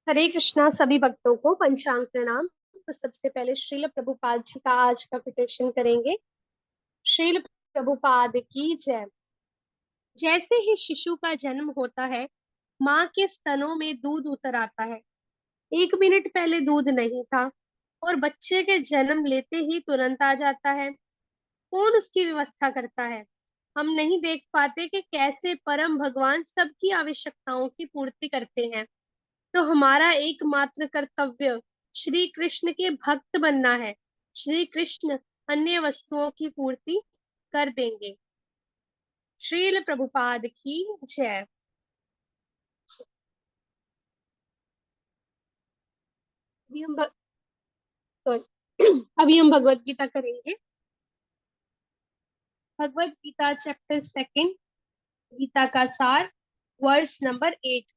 हरे कृष्णा सभी भक्तों को पंचांग प्रणाम। तो सबसे पहले श्रील प्रभुपाद जी का आज का कोटेशन करेंगे। श्रील प्रभुपाद की जय। जैसे ही शिशु का जन्म होता है, माँ के स्तनों में दूध उतर आता है। 1 मिनट पहले दूध नहीं था और बच्चे के जन्म लेते ही तुरंत आ जाता है। कौन उसकी व्यवस्था करता है? हम नहीं देख पाते कि कैसे परम भगवान सबकी आवश्यकताओं की पूर्ति करते हैं। तो हमारा एकमात्र कर्तव्य श्री कृष्ण के भक्त बनना है। श्री कृष्ण अन्य वस्तुओं की पूर्ति कर देंगे। श्रील प्रभुपाद की जय। अभी हम अभी हम भगवत गीता करेंगे। भगवत गीता चैप्टर सेकंड, गीता का सार, वर्स नंबर 8।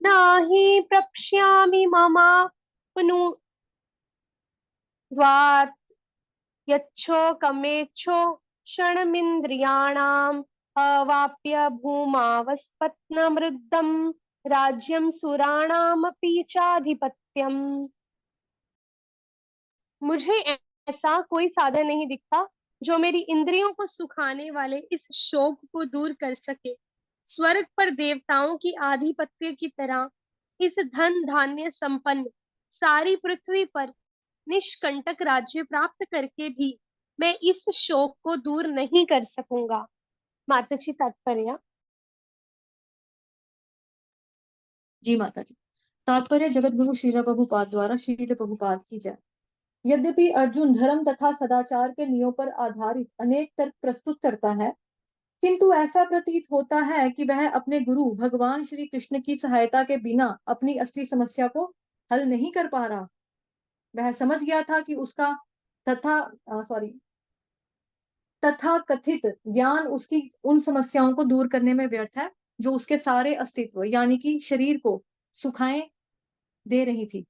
नाहि प्रप्ष्यामि ममाप्नु द्वात् यच्छोकमेच्छो क्षणमिन्द्रियाणाम् अवाप्य भूमावस्पत्नमृद्धम् राज्यं सुराणामपि चाधिपत्यम्। मुझे ऐसा कोई साधन नहीं दिखता जो मेरी इंद्रियों को सुखाने वाले इस शोक को दूर कर सके। स्वर्ग पर देवताओं की आधिपत्य की तरह इस धन धान्य संपन्न सारी पृथ्वी पर निष्कंटक राज्य प्राप्त करके भी मैं इस शोक को दूर नहीं कर सकूंगा। माताजी तात्पर्य। जी माता जी। तात्पर्य जगत गुरु श्रील प्रभुपाद द्वारा श्रील प्रभुपाद की जय। यद्यपि अर्जुन धर्म तथा सदाचार के नियमों पर आधारित अनेक तर्क प्रस्तुत करता है, किंतु ऐसा प्रतीत होता है कि वह अपने गुरु भगवान श्री कृष्ण की सहायता के बिना अपनी असली समस्या को हल नहीं कर पा रहा। वह समझ गया था कि उसका तथा सॉरी तथा कथित ज्ञान उसकी उन समस्याओं को दूर करने में व्यर्थ है जो उसके सारे अस्तित्व यानी कि शरीर को सुखाएं दे रही थी।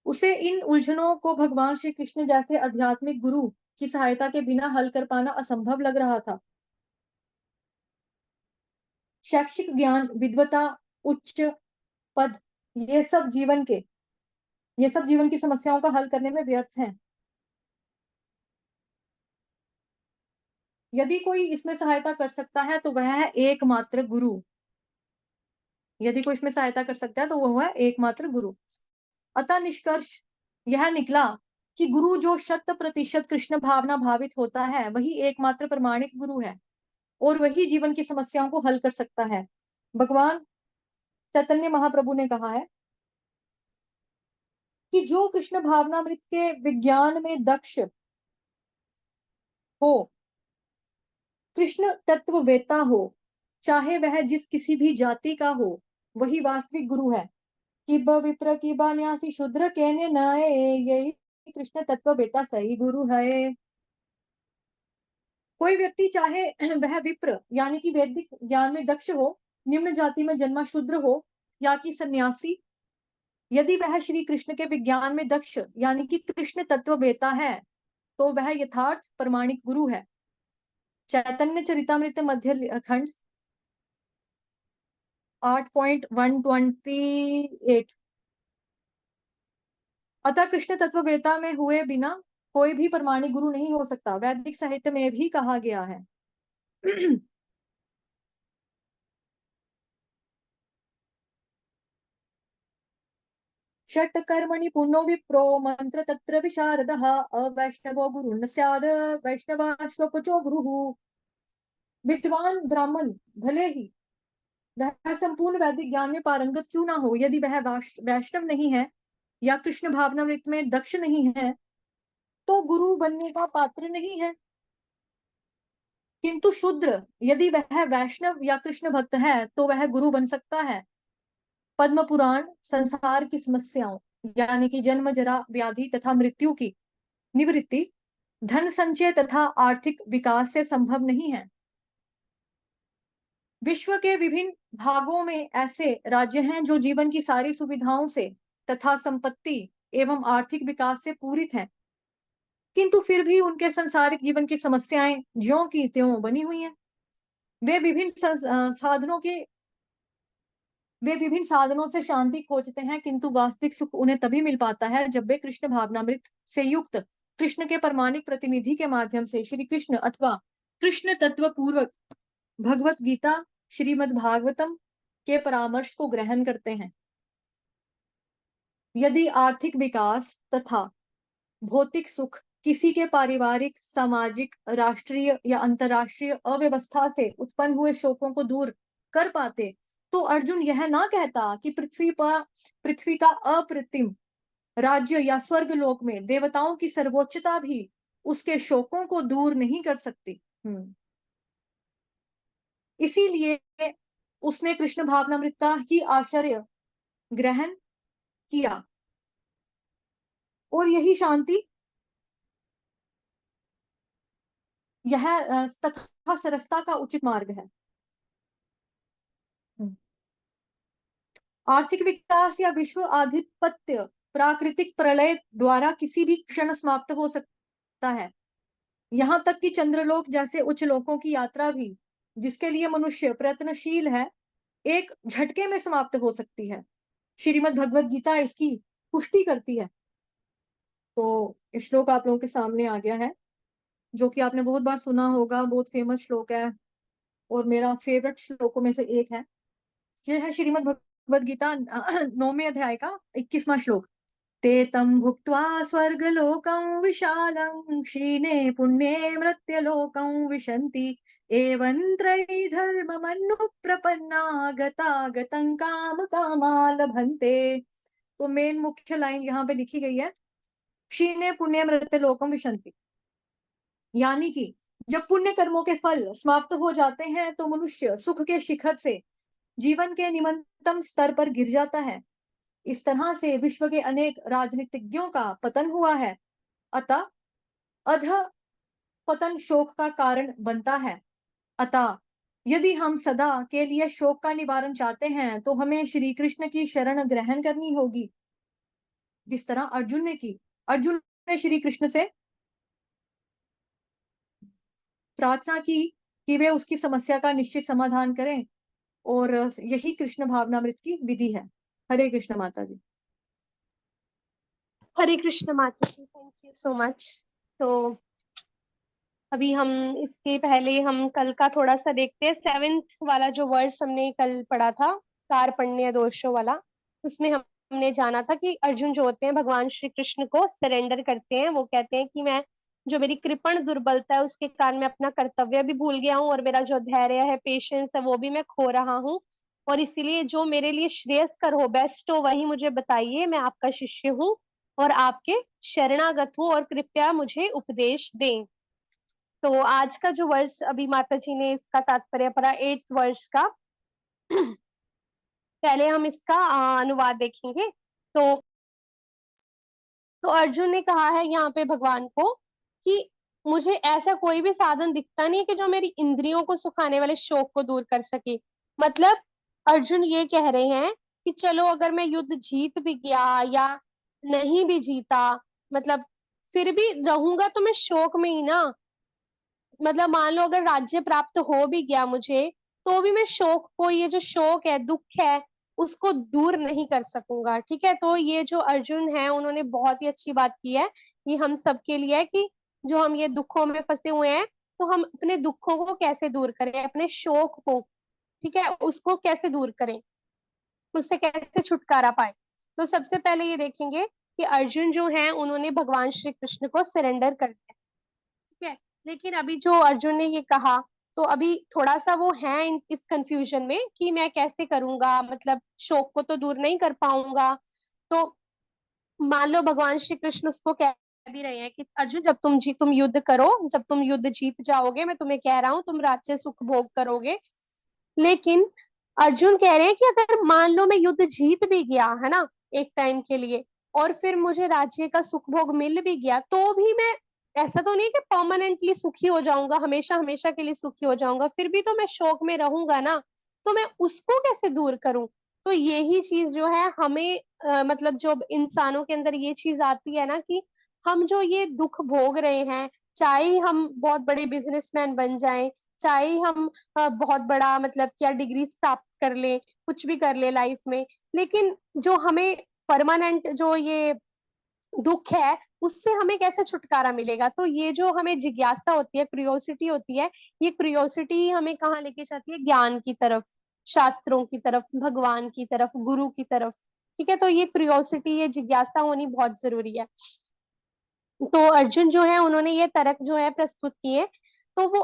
उसे इन उलझनों को भगवान श्री कृष्ण जैसे आध्यात्मिक गुरु की सहायता के बिना हल कर पाना असंभव लग रहा था। शैक्षिक ज्ञान, विद्वता, उच्च पद, ये सब जीवन के ये सब जीवन की समस्याओं का हल करने में व्यर्थ हैं। यदि कोई इसमें सहायता कर सकता है तो वह है एकमात्र गुरु। यदि कोई इसमें सहायता कर सकता है तो वह है एकमात्र गुरु। अतः निष्कर्ष यह निकला कि गुरु जो 100% कृष्ण भावना भावित होता है वही एकमात्र प्रमाणिक गुरु है और वही जीवन की समस्याओं को हल कर सकता है। भगवान चैतन्य महाप्रभु ने कहा है कि जो कृष्ण भावनामृत के विज्ञान में दक्ष हो, कृष्ण तत्ववेता हो, चाहे वह जिस किसी भी जाति का हो, वही वास्तविक गुरु है। किब विप्र किबा न्यासी शूद्र कहने नए, यही कृष्ण तत्ववेता सही गुरु है। कोई व्यक्ति चाहे वह विप्र यानी कि वैदिक ज्ञान में दक्ष हो, निम्न जाति में जन्मा शूद्र हो, या कि सन्यासी, यदि वह श्री कृष्ण के विज्ञान में दक्ष यानी कि कृष्ण तत्ववेता है तो वह यथार्थ प्रमाणिक गुरु है। चैतन्य चरितामृत मध्य खंड 8.128। अतः कृष्ण तत्ववेता में हुए बिना कोई भी प्रमाणिक गुरु नहीं हो सकता। वैदिक साहित्य में भी कहा गया है षट कर्मणि पुण्यो विप्रो मंत्र तत्र विशारदः अवैष्णवो गुरु न स्याद वैष्णवाश्वपचो गुरु। विद्वान ब्राह्मण भले ही वह संपूर्ण वैदिक ज्ञान में पारंगत क्यों ना हो, यदि वह वैष्णव नहीं है या कृष्ण भावनामृत में दक्ष नहीं है तो गुरु बनने का पात्र नहीं है। किंतु शूद्र यदि वह वैष्णव या कृष्ण भक्त है तो वह गुरु बन सकता है। पद्म पुराण संसार की समस्याओं यानी कि जन्म, जरा, व्याधि तथा मृत्यु की निवृत्ति धन संचय तथा आर्थिक विकास से संभव नहीं है। विश्व के विभिन्न भागों में ऐसे राज्य हैं जो जीवन की सारी सुविधाओं से तथा संपत्ति एवं आर्थिक विकास से पूरित हैं, किंतु फिर भी उनके संसारिक जीवन की समस्याएं ज्यों की त्यों बनी हुई हैं। वे विभिन्न साधनों के वे विभिन्न साधनों से शांति खोजते हैं, किंतु वास्तविक सुख उन्हें तभी मिल पाता है जब वे कृष्ण भावनामृत से युक्त कृष्ण के परमाणिक प्रतिनिधि के माध्यम से श्री कृष्ण अथवा कृष्ण तत्व पूर्वक भगवत गीता, श्रीमद् भागवतम के परामर्श को ग्रहण करते हैं। यदि आर्थिक विकास तथा भौतिक सुख किसी के पारिवारिक, सामाजिक, राष्ट्रीय या अंतरराष्ट्रीय अव्यवस्था से उत्पन्न हुए शोकों को दूर कर पाते, तो अर्जुन यह ना कहता कि पृथ्वी का अप्रतिम राज्य या स्वर्ग लोक में देवताओं की सर्वोच्चता भी उसके शोकों को दूर नहीं कर सकती। इसीलिए उसने कृष्ण भावनामृत का ही आश्रय ग्रहण किया और यही शांति, यह तथा सरसता का उचित मार्ग है। आर्थिक विकास या विश्व आधिपत्य प्राकृतिक प्रलय द्वारा किसी भी क्षण समाप्त हो सकता है। यहाँ तक कि चंद्रलोक जैसे उच्च लोकों की यात्रा भी, जिसके लिए मनुष्य प्रयत्नशील है, एक झटके में समाप्त हो सकती है। श्रीमद् भगवत गीता इसकी पुष्टि करती है। तो श्लोक आप लोगों के सामने आ गया है, जो कि आपने बहुत बार सुना होगा, बहुत फेमस श्लोक है और मेरा फेवरेट श्लोकों में से एक है। ये है श्रीमद् भगवत गीता 9वें अध्याय का 21वां श्लोक। ते तं भुक्त्वा स्वर्गलोकं विशालं क्षीणे पुण्ये मृत्यलोकं विशन्ति एवं त्रयी धर्ममनुप्रपन्ना गतागतं कामकामा लभन्ते। तो मेन मुख्य लाइन यहाँ पे लिखी गई है, क्षीणे पुण्य मृत्यलोकम विशन्ति, यानी कि जब पुण्य कर्मों के फल समाप्त हो जाते हैं तो मनुष्य सुख के शिखर से जीवन के निम्नतम स्तर पर गिर जाता है। इस तरह से विश्व के अनेक राजनीतिज्ञों का पतन हुआ है, अतः अध पतन शोक का कारण बनता है। अतः यदि हम सदा के लिए शोक का निवारण चाहते हैं तो हमें श्री कृष्ण की शरण ग्रहण करनी होगी, जिस तरह अर्जुन ने की। अर्जुन ने श्री कृष्ण से प्रार्थना की कि वे उसकी समस्या का निश्चित समाधान करें, और यही कृष्ण भावनामृत की विधि है। हरे कृष्ण माता जी। हरे कृष्ण माता जी, थैंक यू सो मच। तो अभी हम इसके पहले हम कल का थोड़ा सा देखते हैं। 7th वाला जो वर्स हमने कल पढ़ा था, कार्पण्य दोषों वाला, उसमें हमने जाना था कि अर्जुन जो होते हैं भगवान श्री कृष्ण को सरेंडर करते हैं। वो कहते हैं कि मैं, जो मेरी कृपण दुर्बलता है उसके कारण मैं अपना कर्तव्य भी भूल गया हूँ और मेरा जो धैर्य है, पेशेंस है, वो भी मैं खो रहा हूँ, और इसीलिए जो मेरे लिए श्रेयस्कर हो, बेस्ट हो, वही मुझे बताइए। मैं आपका शिष्य हूँ और आपके शरणागत हूँ और कृपया मुझे उपदेश दें। तो आज का जो वर्ष अभी माता जी ने इसका तात्पर्य पढ़ा 8th वर्ष का, पहले हम इसका अनुवाद देखेंगे। तो अर्जुन ने कहा है यहाँ पे भगवान को कि मुझे ऐसा कोई भी साधन दिखता नहीं कि जो मेरी इंद्रियों को सुखाने वाले शोक को दूर कर सके। मतलब अर्जुन ये कह रहे हैं कि चलो अगर मैं युद्ध जीत भी गया या नहीं भी जीता, मतलब फिर भी रहूंगा तो मैं शोक में ही ना। मतलब मान लो अगर राज्य प्राप्त हो भी गया मुझे, तो भी मैं शोक को, ये जो शोक है, दुख है, उसको दूर नहीं कर सकूंगा। ठीक है, तो ये जो अर्जुन है उन्होंने बहुत ही अच्छी बात की है। ये हम सबके लिए है कि जो हम ये दुखों में फंसे हुए हैं, तो हम अपने दुखों को कैसे दूर करें, अपने शोक को, ठीक है, उसको कैसे दूर करें, उससे कैसे छुटकारा पाए। तो सबसे पहले ये देखेंगे कि अर्जुन जो है उन्होंने भगवान श्री कृष्ण को सरेंडर कर दिया। ठीक है, लेकिन अभी जो अर्जुन ने ये कहा, तो अभी थोड़ा सा वो है इस कंफ्यूजन में कि मैं कैसे करूंगा, मतलब शोक को तो दूर नहीं कर पाऊंगा। तो मान लो भगवान श्री कृष्ण उसको कह भी रहे हैं कि अर्जुन जब तुम युद्ध करो, जब तुम युद्ध जीत जाओगे, मैं तुम्हें कह रहा हूँ तुम राज्य सुख भोग करोगे। लेकिन अर्जुन कह रहे हैं कि अगर मान लो मैं युद्ध जीत भी गया है ना एक टाइम के लिए, और फिर मुझे राज्य का सुख भोग मिल भी गया, तो भी मैं, ऐसा तो नहीं कि परमानेंटली सुखी हो जाऊंगा, हमेशा हमेशा के लिए सुखी हो जाऊंगा, फिर भी तो मैं शोक में रहूंगा ना। तो मैं उसको कैसे दूर करूं। तो यही चीज जो है हमें मतलब जो इंसानों के अंदर ये चीज आती है ना कि हम जो ये दुख भोग रहे हैं, चाहे हम बहुत बड़े बिजनेसमैन बन जाएं, चाहे हम बहुत बड़ा मतलब क्या डिग्रीज प्राप्त कर ले, कुछ भी कर ले लाइफ में, लेकिन जो हमें परमानेंट जो ये दुख है उससे हमें कैसे छुटकारा मिलेगा? तो ये जो हमें जिज्ञासा होती है, क्यूरियोसिटी होती है, ये क्यूरियोसिटी हमें कहाँ लेके जाती है? ज्ञान की तरफ, शास्त्रों की तरफ, भगवान की तरफ, गुरु की तरफ। ठीक है, तो ये क्यूरियोसिटी, ये जिज्ञासा होनी बहुत जरूरी है। तो अर्जुन जो है उन्होंने ये तर्क जो है प्रस्तुत किए। तो वो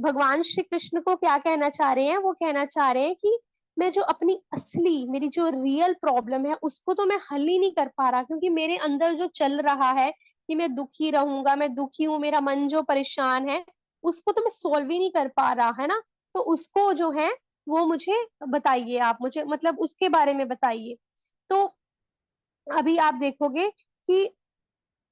भगवान श्री कृष्ण को क्या कहना चाह रहे हैं? वो कहना चाह रहे हैं कि मैं जो अपनी असली, मेरी जो रियल प्रॉब्लम है उसको तो मैं हल ही नहीं कर पा रहा, क्योंकि मेरे अंदर जो चल रहा है कि मैं दुखी रहूंगा, मैं दुखी हूँ, मेरा मन जो परेशान है, उसको तो मैं सोल्व ही नहीं कर पा रहा, है ना? तो उसको जो है वो मुझे बताइए, आप मुझे मतलब उसके बारे में बताइए। तो अभी आप देखोगे कि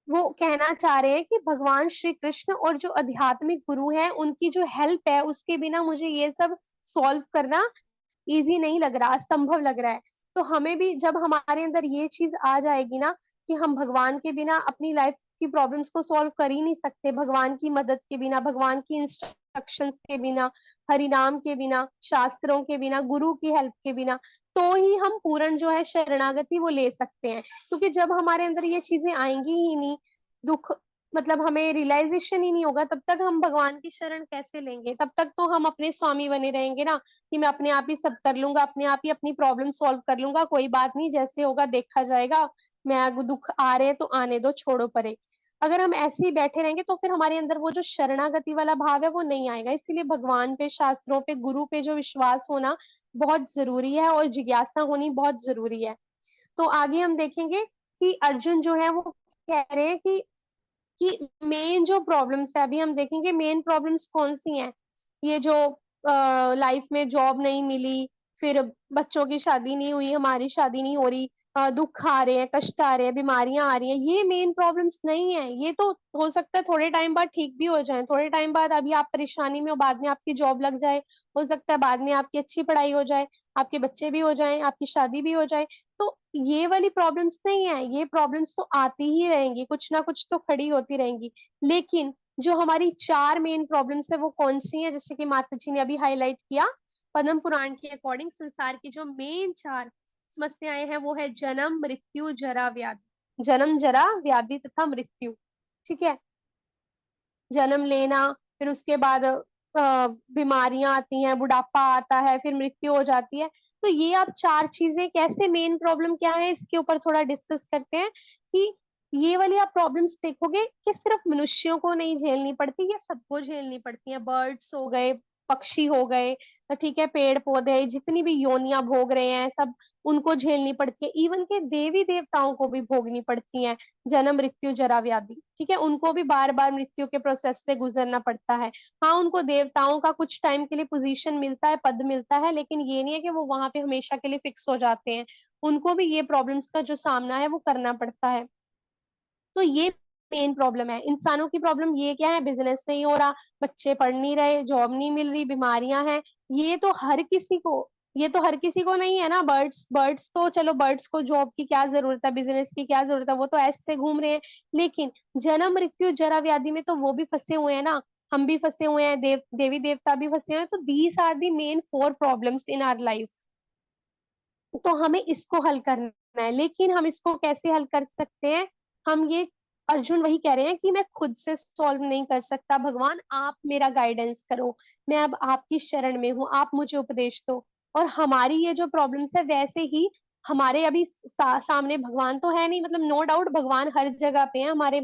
वो कहना चाह रहे हैं कि भगवान श्री कृष्ण और जो आध्यात्मिक गुरु हैं उनकी जो हेल्प है, उसके बिना मुझे ये सब सॉल्व करना इजी नहीं लग रहा, असंभव लग रहा है। तो हमें भी जब हमारे अंदर ये चीज आ जाएगी ना कि हम भगवान के बिना अपनी लाइफ की प्रॉब्लम्स को सॉल्व कर ही नहीं सकते, भगवान की मदद के बिना, भगवान की इंस्ट्रक्शंस के बिना, हरिनाम के बिना, शास्त्रों के बिना, गुरु की हेल्प के बिना, तो ही हम पूर्ण जो है शरणागति वो ले सकते हैं। क्योंकि जब हमारे अंदर ये चीजें आएंगी ही नहीं, दुख मतलब हमें रियलाइजेशन ही नहीं होगा, तब तक हम भगवान की शरण कैसे लेंगे? तब तक तो हम अपने स्वामी बने रहेंगे ना, कि मैं अपने आप ही सब कर लूंगा, अपने आप ही अपनी प्रॉब्लम सॉल्व कर लूंगा, कोई बात नहीं, जैसे होगा देखा जाएगा, मैं दुख आ रहे हैं तो आने दो, छोड़ो परे। अगर हम ऐसे ही बैठे रहेंगे तो फिर हमारे अंदर वो जो शरणागति वाला भाव है वो नहीं आएगा। इसीलिए भगवान पे, शास्त्रों पे, गुरु पे जो विश्वास होना बहुत जरूरी है और जिज्ञासा होनी बहुत जरूरी है। तो आगे हम देखेंगे कि अर्जुन जो है वो कह रहे हैं कि मेन जो प्रॉब्लम्स है, अभी हम देखेंगे मेन प्रॉब्लम्स कौन सी हैं। ये जो लाइफ में जॉब नहीं मिली, फिर बच्चों की शादी नहीं हुई, हमारी शादी नहीं हो रही, दुख आ रहे हैं, कष्ट आ रहे हैं, बीमारियां आ रही हैं, ये मेन प्रॉब्लम्स नहीं है। ये तो हो सकता है थोड़े टाइम बाद ठीक भी हो जाए, थोड़े टाइम बाद अभी आप परेशानी में हो, बाद में आपकी जॉब लग जाए, हो सकता है बाद में आपकी अच्छी पढ़ाई हो जाए, आपके बच्चे भी हो जाए, आपकी शादी भी हो जाए। तो ये वाली प्रॉब्लम्स नहीं है, ये प्रॉब्लम्स तो आती ही रहेंगी, कुछ ना कुछ तो खड़ी होती रहेंगी। लेकिन जो हमारी चार मेन प्रॉब्लम्स है वो कौन सी है, जैसे कि माता जी ने अभी हाईलाइट किया, पद्म पुराण के अकॉर्डिंग संसार की जो मेन चार समस्याएं हैं वो है जन्म, मृत्यु, जरा, व्याधि। जन्म, जरा, व्याधि तथा मृत्यु। ठीक है, जन्म लेना, फिर उसके बाद बीमारियां आती हैं, बुढ़ापा आता है, फिर मृत्यु हो जाती है। तो ये आप चार चीजें कैसे, मेन प्रॉब्लम क्या है इसके ऊपर थोड़ा डिस्कस करते हैं। कि ये वाली आप प्रॉब्लम्स देखोगे कि सिर्फ मनुष्यों को नहीं झेलनी पड़ती, ये सबको झेलनी पड़ती है। बर्ड्स हो गए, पक्षी हो गए, तो ठीक है, पेड़ पौधे जितनी भी योनियां भोग रहे हैं सब, उनको झेलनी पड़ती है। इवन के देवी देवताओं को भी भोगनी पड़ती है जन्म, मृत्यु, जरा, व्याधि। ठीक है, उनको भी बार बार मृत्यु के प्रोसेस से गुजरना पड़ता है। हाँ, उनको देवताओं का कुछ टाइम के लिए पोजीशन मिलता है, पद मिलता है, लेकिन ये नहीं है कि वो वहां पे हमेशा के लिए फिक्स हो जाते हैं। उनको भी ये प्रॉब्लम्स का जो सामना है वो करना पड़ता है। तो ये मेन प्रॉब्लम है। इंसानों की प्रॉब्लम ये क्या है? बिजनेस नहीं हो रहा, बच्चे पढ़ नहीं रहे, जॉब नहीं मिल रही, बीमारियां हैं। ये तो हर किसी को, ये तो हर किसी को नहीं है ना। बर्ड्स बर्ड्स तो चलो, बर्ड्स को जॉब की क्या जरूरत है, बिजनेस की क्या जरूरत है, वो तो ऐसे घूम रहे हैं। लेकिन जन्म, मृत्यु, जरा, व्याधि में तो वो भी फंसे हुए हैं ना, हम भी फंसे हुए हैं, देवी देवता भी फंसे हुए हैं। तो these are the main four problems in our life. तो हमें इसको हल करना है। लेकिन हम इसको कैसे हल कर सकते हैं? हम ये, अर्जुन वही कह रहे हैं कि मैं खुद से सॉल्व नहीं कर सकता, भगवान आप मेरा गाइडेंस करो, मैं अब आपकी शरण में हूँ, आप मुझे उपदेश दो। और हमारी ये जो प्रॉब्लम्स है, वैसे ही हमारे अभी सामने भगवान तो है नहीं, मतलब नो डाउट भगवान हर जगह पे है, हमारे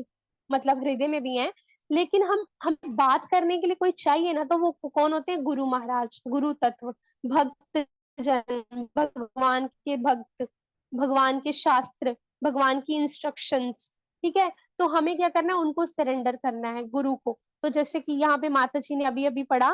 मतलब हृदय में भी है। लेकिन हम बात करने के लिए कोई चाहिए ना, तो वो कौन होते हैं? गुरु महाराज, गुरु तत्व, भक्त जन, भगवान के भक्त, भगवान के शास्त्र, भगवान की इंस्ट्रक्शंस। ठीक है, तो हमें क्या करना है? उनको सरेंडर करना है, गुरु को। तो जैसे कि यहाँ पे माता जी ने अभी अभी पढ़ा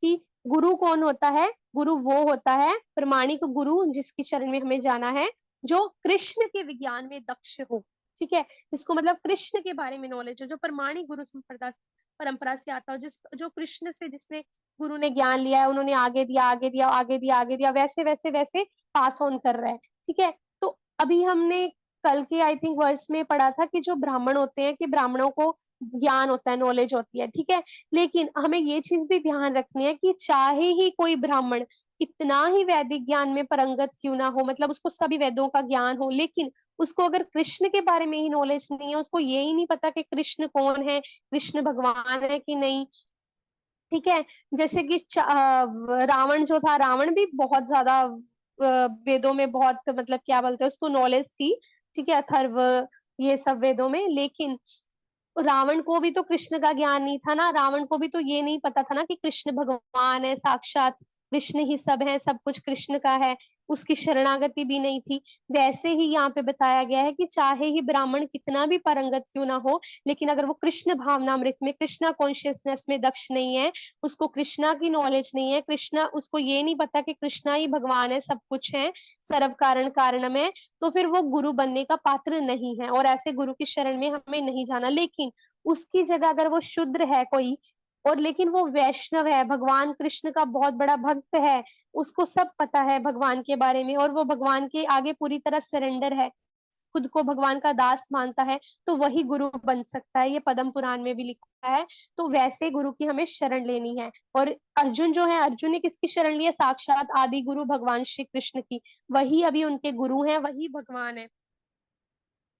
कि गुरु कौन होता है? गुरु वो होता है प्रमाणिक गुरु जिसकी शरण में हमें जाना है, जो कृष्ण के विज्ञान में दक्ष हो। ठीक है, जिसको मतलब कृष्ण के बारे में नॉलेज हो, जो प्रमाणिक गुरु संप्रदाय परंपरा से आता हो, जिस जो कृष्ण से, जिसने गुरु ने ज्ञान लिया है, उन्होंने आगे दिया, आगे दिया, आगे दिया, आगे दिया, वैसे वैसे वैसे पास ऑन कर रहा है। ठीक है, तो अभी हमने कल के आई थिंक वर्ष में पढ़ा था कि जो ब्राह्मण होते हैं कि ब्राह्मणों को ज्ञान होता है, नॉलेज होती है, ठीक है। लेकिन हमें ये चीज भी ध्यान रखनी है कि चाहे ही कोई ब्राह्मण कितना ही वैदिक ज्ञान में पारंगत क्यों ना हो, मतलब उसको सभी वेदों का ज्ञान हो, लेकिन उसको अगर कृष्ण के बारे में ही नॉलेज नहीं है, उसको ये ही नहीं पता कि कृष्ण कौन है, कृष्ण भगवान है कि नहीं, ठीक है। जैसे कि रावण जो था, रावण भी बहुत ज्यादा वेदों में बहुत मतलब क्या बोलते हैं उसको नॉलेज थी, ठीक है, अथर्व ये सब वेदों में, लेकिन रावण को भी तो कृष्ण का ज्ञान नहीं था ना, रावण को भी तो ये नहीं पता था ना कि कृष्ण भगवान है, साक्षात कृष्ण ही सब है, सब कुछ कृष्ण का है, उसकी शरणागति भी नहीं थी। वैसे ही यहाँ पे बताया गया है कि चाहे ही ब्राह्मण कितना भी पारंगत क्यों ना हो, लेकिन अगर वो कृष्ण भावनामृत में, कृष्णा कॉन्शियसनेस में दक्ष नहीं है, उसको कृष्णा की नॉलेज नहीं है, कृष्णा उसको ये नहीं पता कि कृष्णा ही भगवान है, सब कुछ है, सर्व कारण कारणम है, तो फिर वो गुरु बनने का पात्र नहीं है, और ऐसे गुरु की शरण में हमें नहीं जाना। लेकिन उसकी जगह अगर वो शूद्र है कोई, और लेकिन वो वैष्णव है, भगवान कृष्ण का बहुत बड़ा भक्त है, उसको सब पता है भगवान के बारे में, और वो भगवान के आगे पूरी तरह सरेंडर है, खुद को भगवान का दास मानता है, तो वही गुरु बन सकता है, ये पद्म पुराण में भी लिखा है। तो वैसे गुरु की हमें शरण लेनी है। और अर्जुन जो है, अर्जुन ने किसकी शरण ली है? साक्षात आदि गुरु भगवान श्री कृष्ण की, वही अभी उनके गुरु हैं, वही भगवान है।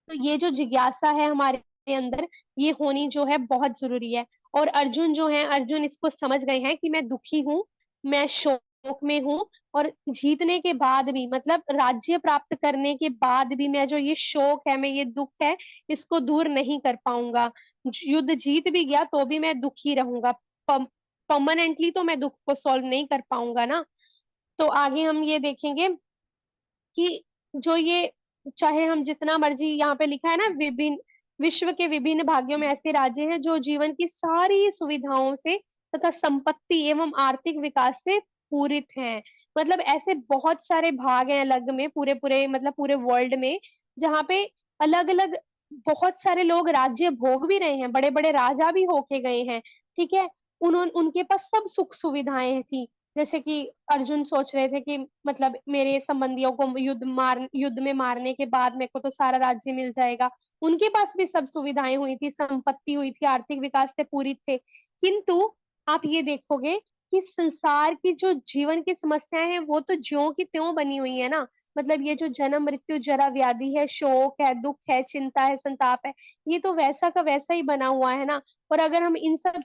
तो ये जो जिज्ञासा है हमारे अंदर, ये होनी जो है बहुत जरूरी है। और अर्जुन जो है, अर्जुन इसको समझ गए हैं कि मैं दुखी हूँ, मैं शोक में हूँ, और जीतने के बाद भी, मतलब राज्य प्राप्त करने के बाद भी मैं जो ये शोक है, मैं ये दुख है, इसको दूर नहीं कर पाऊंगा। युद्ध जीत भी गया तो भी मैं दुखी रहूंगा, परमानेंटली तो मैं दुख को सॉल्व नहीं कर पाऊंगा ना। तो आगे हम ये देखेंगे कि जो ये, चाहे हम जितना मर्जी, यहाँ पे लिखा है ना, विभिन्न विश्व के विभिन्न भागों में ऐसे राज्य हैं जो जीवन की सारी सुविधाओं से तथा संपत्ति एवं आर्थिक विकास से पूरित हैं। मतलब ऐसे बहुत सारे भाग हैं अलग में, पूरे पूरे मतलब पूरे वर्ल्ड में, जहाँ पे अलग अलग बहुत सारे लोग राज्य भोग भी रहे हैं, बड़े बड़े राजा भी होके गए हैं, ठीक है। उन्होंने, उनके पास सब सुख सुविधाएं थी। जैसे कि अर्जुन सोच रहे थे कि मतलब मेरे संबंधियों को युद्ध में मारने के बाद मेरे को तो सारा राज्य मिल जाएगा, उनके पास भी सब सुविधाएं हुई थी, संपत्ति हुई थी, आर्थिक विकास से पूरित थे। किंतु आप ये देखोगे कि संसार की जो जीवन की समस्याएं हैं वो तो ज्यों की त्यों बनी हुई है ना। मतलब ये जो जन्म मृत्यु जरा व्याधि है, शोक है, दुख है, चिंता है, संताप है, ये तो वैसा का वैसा ही बना हुआ है ना। और अगर हम इन सब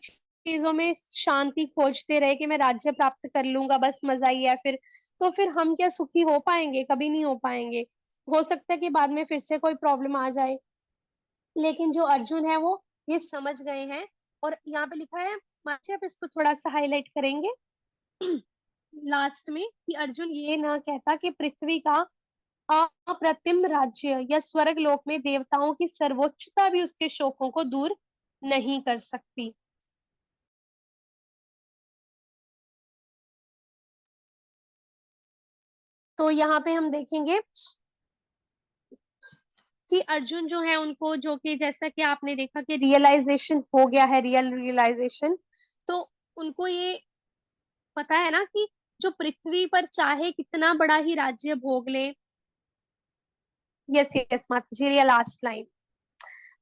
चीजों में शांति खोजते रहे कि मैं राज्य प्राप्त कर लूंगा, बस मजा ही है फिर, तो फिर हम क्या सुखी हो पाएंगे? कभी नहीं हो पाएंगे। हो सकता है कि बाद में फिर से कोई प्रॉब्लम आ जाए। लेकिन जो अर्जुन है वो ये समझ गए हैं। और यहाँ पे लिखा है, माचे आप इसको थोड़ा सा हाईलाइट करेंगे लास्ट में, कि अर्जुन ये ना कहता कि पृथ्वी का अप्रतिम राज्य या स्वर्ग लोक में देवताओं की सर्वोच्चता भी उसके शोकों को दूर नहीं कर सकती। तो यहाँ पे हम देखेंगे कि अर्जुन जो है उनको, जो कि जैसा कि आपने देखा कि रियलाइजेशन हो गया है, रियल रियलाइजेशन, तो उनको ये पता है ना कि जो पृथ्वी पर चाहे कितना बड़ा ही राज्य भोग ले, यस यस माता जी, ये लास्ट लाइन,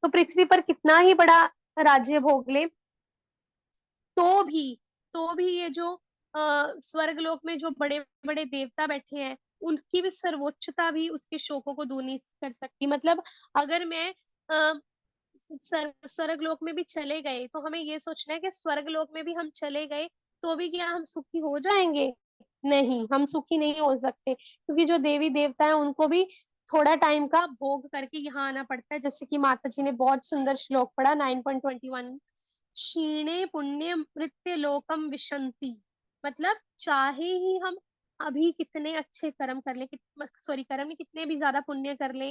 तो पृथ्वी पर कितना ही बड़ा राज्य भोग ले, तो भी तो भी ये जो स्वर्ग लोक में जो बड़े बड़े देवता बैठे हैं, उनकी भी सर्वोच्चता भी उसके शोकों को दूर नहीं कर सकती। मतलब अगर मैं स्वर्ग लोक में भी चले गए, तो हमें ये सोचना है कि स्वर्ग लोक में भी हम चले गए तो भी क्या हम सुखी हो जाएंगे? नहीं, हम सुखी नहीं हो सकते, क्योंकि जो देवी देवता है उनको भी थोड़ा टाइम का भोग करके यहाँ आना पड़ता है। जैसे कि माता जी ने बहुत सुंदर श्लोक पढ़ा 9.21, क्षीणे पुण्य मृत्यु लोकम विशंति। मतलब चाहे ही हम अभी कितने अच्छे कर्म कर ले, सॉरी कर्म नहीं, कितने भी ज्यादा पुण्य कर ले,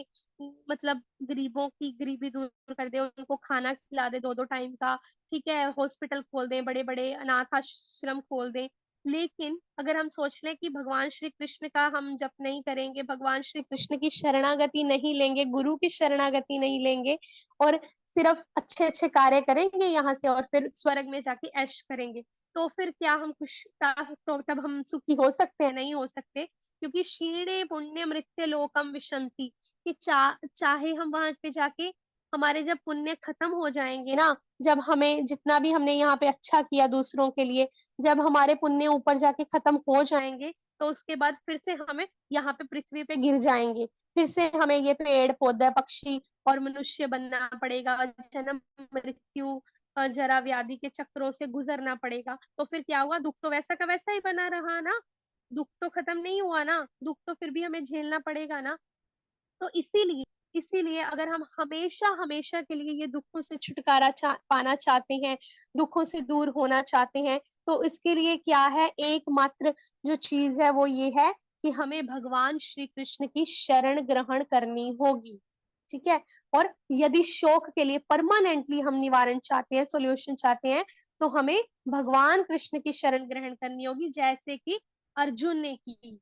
मतलब गरीबों की गरीबी दूर कर दे, उनको खाना खिला दे दो दो टाइम का, ठीक है, हॉस्पिटल खोल दे, बड़े बड़े अनाथ आश्रम खोल दे, लेकिन अगर हम सोच लें कि भगवान श्री कृष्ण का हम जप नहीं करेंगे, भगवान श्री कृष्ण की शरणागति नहीं लेंगे, गुरु की शरणागति नहीं लेंगे, और सिर्फ अच्छे अच्छे कार्य करेंगे यहाँ से और फिर स्वर्ग में जाके ऐश करेंगे, तो फिर क्या हम खुश तो तब हम सुखी हो सकते हैं? नहीं हो सकते, क्योंकि क्षीणे पुण्य मृत्य लोकम विशंति, कि चाहे हम वहां पे जाके, हमारे जब पुण्य खत्म हो जाएंगे ना, जब हमें जितना भी हमने यहाँ पे अच्छा किया दूसरों के लिए, जब हमारे पुण्य ऊपर जाके खत्म हो जाएंगे, तो उसके बाद फिर से हमें यहाँ पे पृथ्वी पे गिर जाएंगे, फिर से हमें ये पेड़ पौधे पक्षी और मनुष्य बनना पड़ेगा, जन्म मृत्यु जरा व्याधि के चक्रों से गुजरना पड़ेगा। तो फिर क्या हुआ? दुख तो वैसा का वैसा ही बना रहा ना, दुख तो खत्म नहीं हुआ ना, दुख तो फिर भी हमें झेलना पड़ेगा ना। तो इसीलिए इसीलिए अगर हम हमेशा हमेशा के लिए ये दुखों से पाना चाहते हैं, दुखों से दूर होना चाहते हैं, तो इसके लिए क्या है, एकमात्र जो चीज है वो ये है कि हमें भगवान श्री कृष्ण की शरण ग्रहण करनी होगी। ठीक है। और यदि शोक के लिए परमानेंटली हम निवारण चाहते हैं, सॉल्यूशन चाहते हैं, तो हमें भगवान कृष्ण की शरण ग्रहण करनी होगी, जैसे कि अर्जुन ने की।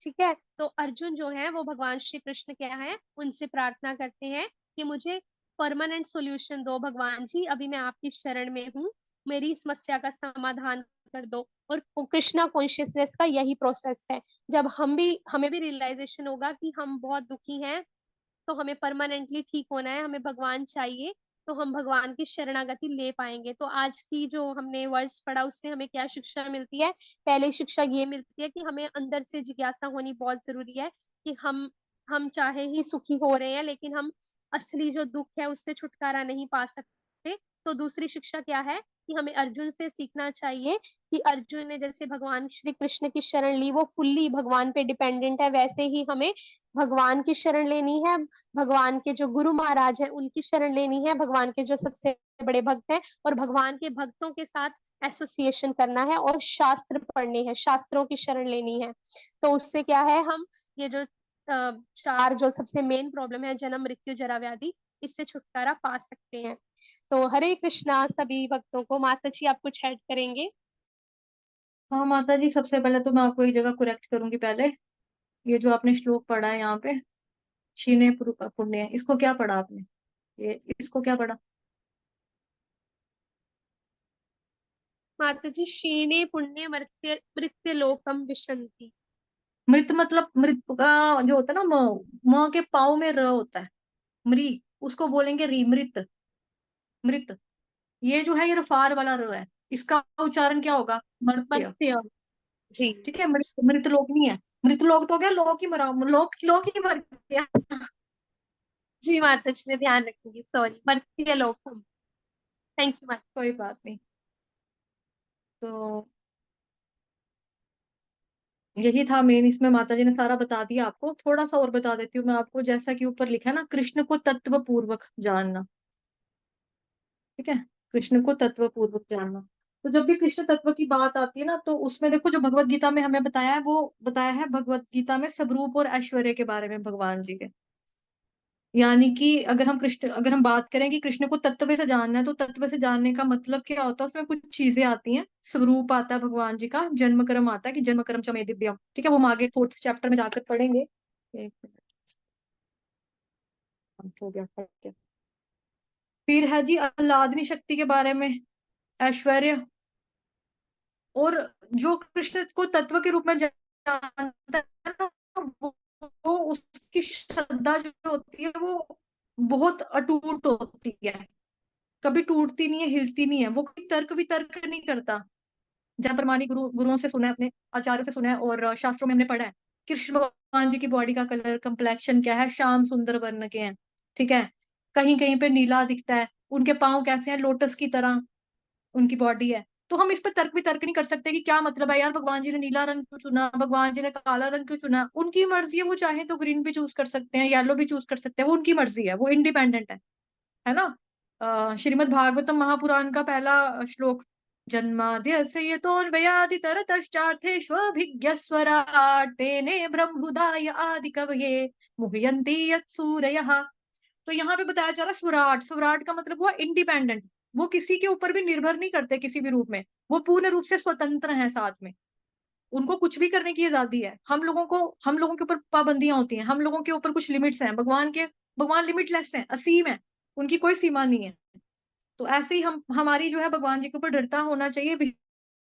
ठीक है। तो अर्जुन जो है वो भगवान श्री कृष्ण क्या है, उनसे प्रार्थना करते हैं कि मुझे परमानेंट सॉल्यूशन दो भगवान जी, अभी मैं आपकी शरण में हूँ, मेरी समस्या का समाधान कर दो। और कृष्णा कॉन्शियसनेस का यही प्रोसेस है। जब हमें भी रियलाइजेशन होगा कि हम बहुत दुखी हैं, तो हमें परमानेंटली ठीक होना है, हमें भगवान चाहिए, तो हम भगवान की शरणागति ले पाएंगे। तो आज की जो हमने वर्ड्स पढ़ा, उससे हमें क्या शिक्षा मिलती है? पहली शिक्षा ये मिलती है कि हमें अंदर से जिज्ञासा होनी बहुत जरूरी है, कि हम चाहे ही सुखी हो रहे हैं, लेकिन हम असली जो दुख है उससे छुटकारा नहीं पा सकते। तो दूसरी शिक्षा क्या है, कि हमें अर्जुन से सीखना चाहिए, कि अर्जुन ने जैसे भगवान श्री कृष्ण की शरण ली, वो फुल्ली भगवान पे डिपेंडेंट है, वैसे ही हमें भगवान की शरण लेनी है। भगवान के जो गुरु महाराज हैं उनकी शरण लेनी है, भगवान के जो सबसे बड़े भक्त हैं, और भगवान के भक्तों के साथ एसोसिएशन करना है, और शास्त्र पढ़ने हैं, शास्त्रों की शरण लेनी है। तो उससे क्या है, हम ये जो चार जो सबसे मेन प्रॉब्लम है, जन्म मृत्यु जरा व्याधि, इससे छुटकारा पा सकते हैं। तो हरे कृष्णा सभी भक्तों को। माता जी आप कुछ ऐड करेंगे? हाँ माता जी, सबसे पहले तो मैं आपको एक जगह करेक्ट करूंगी। पहले ये जो आपने श्लोक पढ़ा है यहाँ पे, क्षीणे पुण्य, इसको क्या पढ़ा आपने? ये इसको क्या पढ़ा? माता जी, क्षीणे पुण्य मृत्य मृत्य लोकम विशंति। मृत मतलब मृत का जो होता है ना, म के पाव में र होता है, मृ, उसको बोलेंगे री, मृत। मृत, ये जो है ये रफार वाला र है, इसका उच्चारण क्या होगा? मर्त्य। मत्स्य। जी। ठीक है, मृत, मृत लोक नहीं है। मृत लोक तो हो गया लोक ही मरा, लोक ही मर गया। जी माता जी, मैं ध्यान रखूंगी, सॉरी, मर्त्य लोकम। थैंक यू माता। कोई बात नहीं। तो यही था मेन, इसमें माता जी ने सारा बता दिया आपको। थोड़ा सा और बता देती हूँ मैं आपको, जैसा कि ऊपर लिखा है ना, कृष्ण को तत्व पूर्वक जानना। ठीक है, कृष्ण को तत्व पूर्वक जानना। तो जब भी कृष्ण तत्व की बात आती है ना, तो उसमें देखो जो भगवत गीता में हमें बताया है, वो बताया है भगवत गीता में स्वरूप और ऐश्वर्य के बारे में भगवान जी के। यानी कि अगर हम बात करें कि कृष्ण को तत्व से जानना है, तो तत्व से जानने का मतलब क्या होता है? उसमें कुछ चीजें आती हैं। स्वरूप आता है भगवान जी का, जन्म कर्म आता है कि जन्म कर्म च मे दिव्यम। ठीक है, वो हम आगे 4th चैप्टर में जाकर पढ़ेंगे। एक मिनट, हो गया, पढ़ के। फिर है जी आह्लादनी शक्ति के बारे में, ऐश्वर्य। और जो कृष्ण को तत्व के रूप में जानता है ना, वो उसकी श्रद्धा जो होती है वो बहुत अटूट होती है, कभी टूटती नहीं है, हिलती नहीं है। वो कोई तर्क वितर्क नहीं करता। जहाँ प्रमाणिक गुरुओं से सुना है, अपने आचार्यों से सुना है, और शास्त्रों में हमने पढ़ा है, कृष्ण भगवान जी की बॉडी का कलर, कंप्लेक्शन क्या है? श्याम सुंदर वर्ण के हैं। ठीक है, कहीं कहीं पे नीला दिखता है। उनके पाँव कैसे हैं? लोटस की तरह उनकी बॉडी है। तो हम इस पर तर्क वितर्क नहीं कर सकते कि क्या मतलब है यार, भगवान जी ने नीला रंग क्यों चुना, भगवान जी ने काला रंग क्यों चुना। उनकी मर्जी है, वो चाहे तो ग्रीन भी चूज कर सकते हैं, येलो भी चूज कर सकते हैं, वो उनकी मर्जी है, वो इंडिपेंडेंट है ना। श्रीमद् भागवतम महापुराण का पहला श्लोक, जन्माद्यस्य यतोऽन्वयादितरतश्चार्थेष्वभिज्ञस्वराट् तेने ब्रह्महृदाय आदिकवये मुह्यन्ति यत्सूरयः। तो यहाँ पे बताया जा रहा है स्वराट। स्वराट का मतलब हुआ इंडिपेंडेंट। वो किसी के ऊपर भी निर्भर नहीं करते किसी भी रूप में, वो पूर्ण रूप से स्वतंत्र हैं। साथ में उनको कुछ भी करने की आजादी है। हम लोगों के ऊपर पाबंदियां होती हैं, हम लोगों के ऊपर कुछ लिमिट्स हैं। भगवान लिमिटलेस हैं, असीम है, उनकी कोई सीमा नहीं है। तो ऐसे ही हम हमारी जो है भगवान जी के ऊपर दृढ़ता होना चाहिए,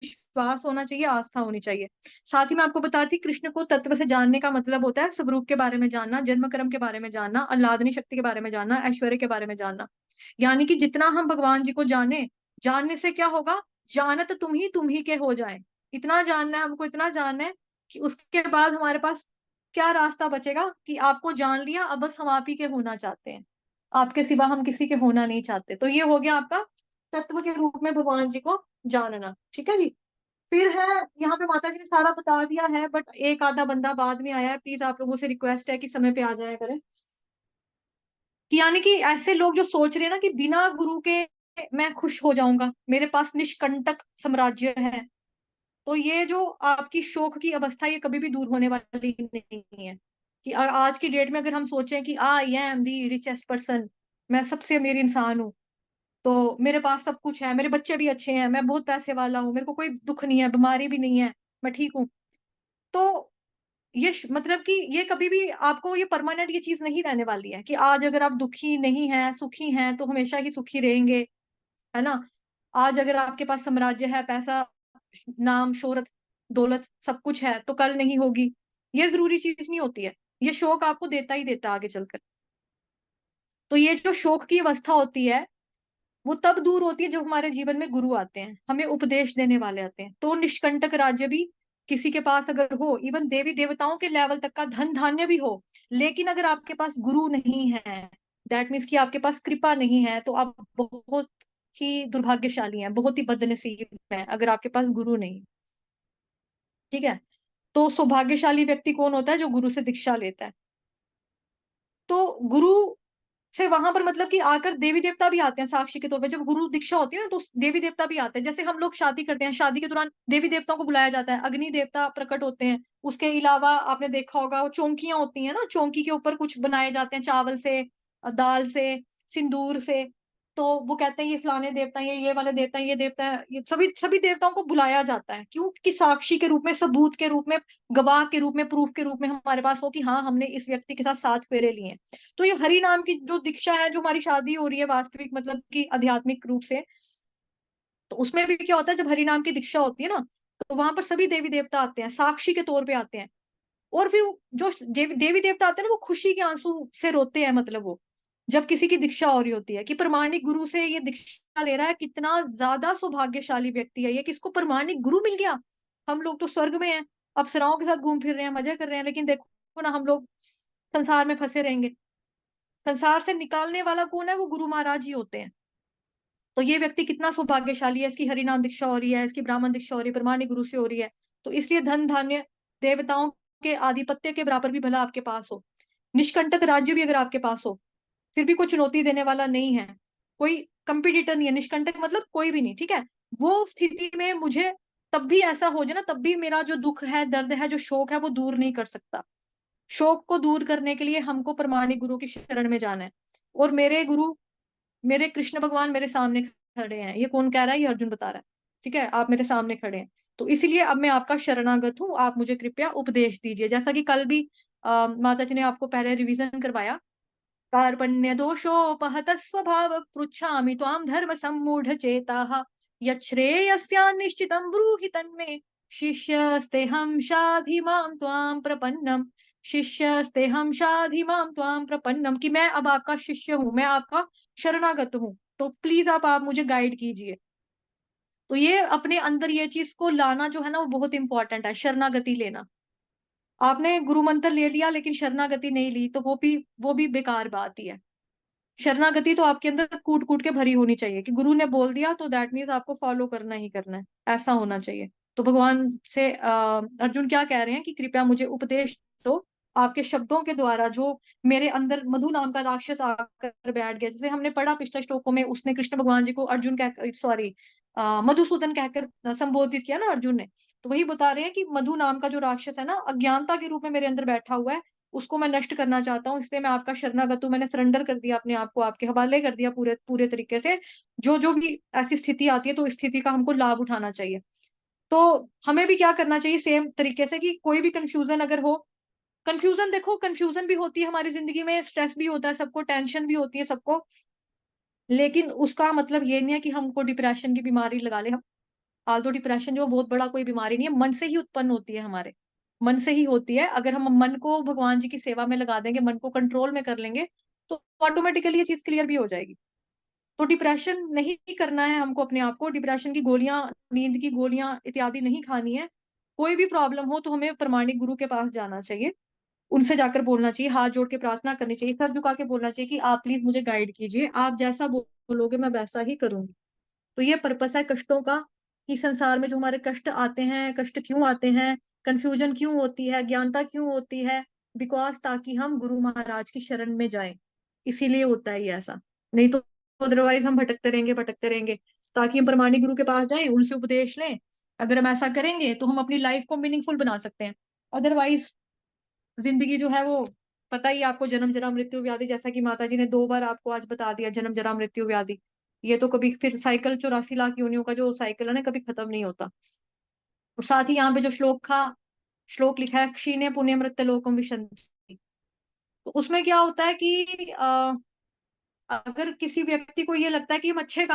विश्वास होना चाहिए, आस्था होनी चाहिए। साथ ही मैं आपको बता रही थी, कृष्ण को तत्व से जानने का मतलब होता है स्वरूप के बारे में जानना, जन्म कर्म के बारे में जानना, आह्लादनी शक्ति के बारे में जानना, ऐश्वर्य के बारे में जानना। यानी कि जितना हम भगवान जी को जाने, जानने से क्या होगा, जानत तुम ही के हो जाए। इतना जानना है हमको, इतना जानना है कि उसके बाद हमारे पास क्या रास्ता बचेगा कि आपको जान लिया, अब बस हम आप ही के होना चाहते हैं, आपके सिवा हम किसी के होना नहीं चाहते। तो ये हो गया आपका तत्व के रूप में भगवान जी को जानना। ठीक है जी। फिर है, यहाँ पे माता जी ने सारा बता दिया है, बट एक आधा बंदा बाद में आया है, प्लीज आप लोगों से रिक्वेस्ट है कि समय पे आ जाया करें। कि यानी कि ऐसे लोग जो सोच रहे हैं ना कि बिना गुरु के मैं खुश हो जाऊंगा, मेरे पास निष्कंटक साम्राज्य है, तो ये जो आपकी शोक की अवस्था, ये कभी भी दूर होने वाली नहीं है। कि आज की डेट में अगर हम सोचें कि I am the richest person, मैं सबसे अमीर इंसान हूँ, तो मेरे पास सब कुछ है, मेरे बच्चे भी अच्छे हैं, मैं बहुत पैसे वाला हूँ, मेरे को कोई दुख नहीं है, बीमारी भी नहीं है, मैं ठीक हूँ, तो ये मतलब कि ये कभी भी आपको ये परमानेंट ये चीज नहीं रहने वाली है कि आज अगर आप दुखी नहीं हैं, सुखी हैं, तो हमेशा ही सुखी रहेंगे, है ना। आज अगर आपके पास साम्राज्य है, पैसा, नाम, शोहरत, दौलत सब कुछ है, तो कल नहीं होगी, ये जरूरी चीज नहीं होती है। ये शौक आपको देता ही देता आगे चलकर। तो ये जो शौक की अवस्था होती है, वो तब दूर होती है जब हमारे जीवन में गुरु आते हैं, हमें उपदेश देने वाले आते हैं। तो निष्कंटक राज्य भी किसी के पास अगर हो, इवन देवी देवताओं के लेवल तक का धन धान्य भी हो, लेकिन अगर आपके पास गुरु नहीं है, दैट मीन्स कि आपके पास कृपा नहीं है, तो आप बहुत ही दुर्भाग्यशाली हैं, बहुत ही बदनसीब हैं अगर आपके पास गुरु नहीं। ठीक है। तो सौभाग्यशाली व्यक्ति कौन होता है, जो गुरु से दीक्षा लेता है। तो गुरु से वहां पर मतलब कि आकर देवी देवता भी आते हैं साक्षी के तौर पे, जब गुरु दीक्षा होती है ना, तो देवी देवता भी आते हैं। जैसे हम लोग शादी करते हैं, शादी के दौरान देवी देवताओं को बुलाया जाता है, अग्नि देवता प्रकट होते हैं। उसके अलावा आपने देखा होगा वो चौकियां होती हैं ना, चौकी के ऊपर कुछ बनाए जाते हैं चावल से, दाल से, सिंदूर से। तो वो कहते हैं ये फलाने देवता हैं, ये वाले देवता हैं, ये देवता है, ये सभी सभी देवताओं को बुलाया जाता है। क्यों? कि साक्षी के रूप में, सबूत के रूप में, गवाह के रूप में, प्रूफ के रूप में हमारे पास हो कि हाँ, हमने इस व्यक्ति के साथ 7 फेरे लिए हैं। तो ये हरि नाम की जो दीक्षा है, जो हमारी शादी हो रही है वास्तविक मतलब कि आध्यात्मिक रूप से, तो उसमें भी क्या होता है, जब हरि नाम की दीक्षा होती है ना, तो वहां पर सभी देवी देवता आते हैं, साक्षी के तौर पे आते हैं। और फिर जो देवी देवता आते हैं ना, वो खुशी के आंसू से रोते हैं, मतलब वो जब किसी की दीक्षा हो रही होती है कि प्रमाणिक गुरु से ये दीक्षा ले रहा है, कितना ज्यादा सौभाग्यशाली व्यक्ति है ये, किसको प्रमाणिक गुरु मिल गया। हम लोग तो स्वर्ग में हैं, अप्सराओं के साथ घूम फिर रहे हैं, मजे कर रहे हैं, लेकिन देखो ना, हम लोग संसार में फंसे रहेंगे। संसार से निकालने वाला कौन है? वो गुरु महाराज ही होते हैं। तो ये व्यक्ति कितना सौभाग्यशाली है, इसकी हरिनाम दीक्षा हो रही है, इसकी ब्राह्मण दीक्षा हो रही है, प्रमाणिक गुरु से हो रही है। तो इसलिए धन धान्य देवताओं के आधिपत्य के बराबर भी भला आपके पास हो, निष्कंटक राज्य भी अगर आपके पास हो, फिर भी कोई चुनौती देने वाला नहीं है, कोई कंपिटिटर नहीं है, निष्कंटक मतलब कोई भी नहीं। ठीक है। वो स्थिति में मुझे तब भी ऐसा हो जाए ना, तब भी मेरा जो दुख है, दर्द है, जो शोक है, वो दूर नहीं कर सकता। शोक को दूर करने के लिए हमको प्रमाणिक गुरु की शरण में जाना है। और मेरे गुरु, मेरे कृष्ण भगवान मेरे सामने खड़े हैं। ये कौन कह रहा है? ये अर्जुन बता रहा है। ठीक है, आप मेरे सामने खड़े हैं, तो इसीलिए अब मैं आपका शरणागत हूँ, आप मुझे कृपया उपदेश दीजिए। जैसा कि कल भी माता जी ने आपको पहले रिवीजन करवाया, कार्पण्य दोषोपहत स्वभाव पृच्छामि त्वां धर्म सम्मूढ़ चेताः यच्छ्रेयस्यान्निश्चितं ब्रूहि तन्मे शिष्यस्तेहं शाधि मां त्वां प्रपन्नम। शिष्यस्तेहं शाधि मां त्वां प्रपन्नम, कि मैं अब आपका शिष्य हूँ, मैं आपका शरणागत हूँ, तो प्लीज आप मुझे गाइड कीजिए। तो ये अपने अंदर ये चीज को लाना जो है ना, वो बहुत इंपॉर्टेंट है, शरणागति लेना। आपने गुरु मंत्र ले लिया लेकिन शरणागति नहीं ली, तो वो भी बेकार बात ही है। शरणागति तो आपके अंदर कूट कूट के भरी होनी चाहिए कि गुरु ने बोल दिया तो दैट मीन्स आपको फॉलो करना ही करना है, ऐसा होना चाहिए। तो भगवान से अर्जुन क्या कह रहे हैं कि कृपया मुझे उपदेश दो, आपके शब्दों के द्वारा जो मेरे अंदर मधु नाम का राक्षस आकर बैठ गया, जैसे हमने पढ़ा पिछले श्लोकों में, उसने कृष्ण भगवान जी को अर्जुन कह, सॉरी, मधुसूदन कहकर संबोधित किया ना अर्जुन ने। तो वही बता रहे हैं कि मधु नाम का जो राक्षस है ना, अज्ञानता के रूप में मेरे अंदर बैठा हुआ है, उसको मैं नष्ट करना चाहता हूँ, इसलिए मैं आपका शरणागत हूँ, मैंने सरेंडर कर दिया अपने आप को, आपके हवाले कर दिया पूरे पूरे तरीके से। जो जो भी ऐसी स्थिति आती है, तो इस स्थिति का हमको लाभ उठाना चाहिए। तो हमें भी क्या करना चाहिए सेम तरीके से, कि कोई भी कंफ्यूजन अगर हो, कंफ्यूजन देखो, कंफ्यूजन भी होती है हमारी जिंदगी में, स्ट्रेस भी होता है सबको, टेंशन भी होती है सबको, लेकिन उसका मतलब ये नहीं है कि हमको डिप्रेशन की बीमारी लगा ले हम। आल्दो डिप्रेशन जो बहुत बड़ा कोई बीमारी नहीं है, मन से ही उत्पन्न होती है, हमारे मन से ही होती है। अगर हम मन को भगवान जी की सेवा में लगा देंगे, मन को कंट्रोल में कर लेंगे, तो ऑटोमेटिकली ये चीज क्लियर भी हो जाएगी। तो डिप्रेशन नहीं करना है हमको अपने आप को, डिप्रेशन की गोलियां, नींद की गोलियां इत्यादि नहीं खानी है। कोई भी प्रॉब्लम हो तो हमें प्रमाणिक गुरु के पास जाना चाहिए, उनसे जाकर बोलना चाहिए, हाथ जोड़ के प्रार्थना करनी चाहिए, सर झुका के बोलना चाहिए कि आप प्लीज मुझे गाइड कीजिए, आप जैसा बोलोगे मैं वैसा ही करूंगी। तो ये पर्पस है कष्टों का, कि संसार में जो हमारे कष्ट आते हैं, कष्ट क्यों आते हैं, कंफ्यूजन क्यों होती है, ज्ञानता क्यों होती है, बिकॉज ताकि हम गुरु महाराज की शरण में जाएं, इसीलिए होता है ये ऐसा। नहीं तो अदरवाइज हम भटकते रहेंगे, भटकते रहेंगे। ताकि हम प्रमाणिक गुरु के पास जाएं, उनसे उपदेश लें, अगर हम ऐसा करेंगे तो हम अपनी लाइफ को मीनिंगफुल बना सकते हैं। अदरवाइज जिंदगी जो है वो, पता ही है आपको, जन्म जरा मृत्यु व्याधि, जैसा कि माता जी ने 2 बार आपको आज बता दिया, जन्म जरा मृत्यु व्याधि, ये तो कभी फिर साइकिल 84 लाख योनियों का जो साइकिल है ना, कभी खत्म नहीं होता। और साथ ही यहाँ पे जो श्लोक लिखा है, क्षीणे पुण्य मृत्यु लोकम विशन्ति, तो उसमें क्या होता है कि अगर किसी व्यक्ति को ये लगता है कि हम अच्छे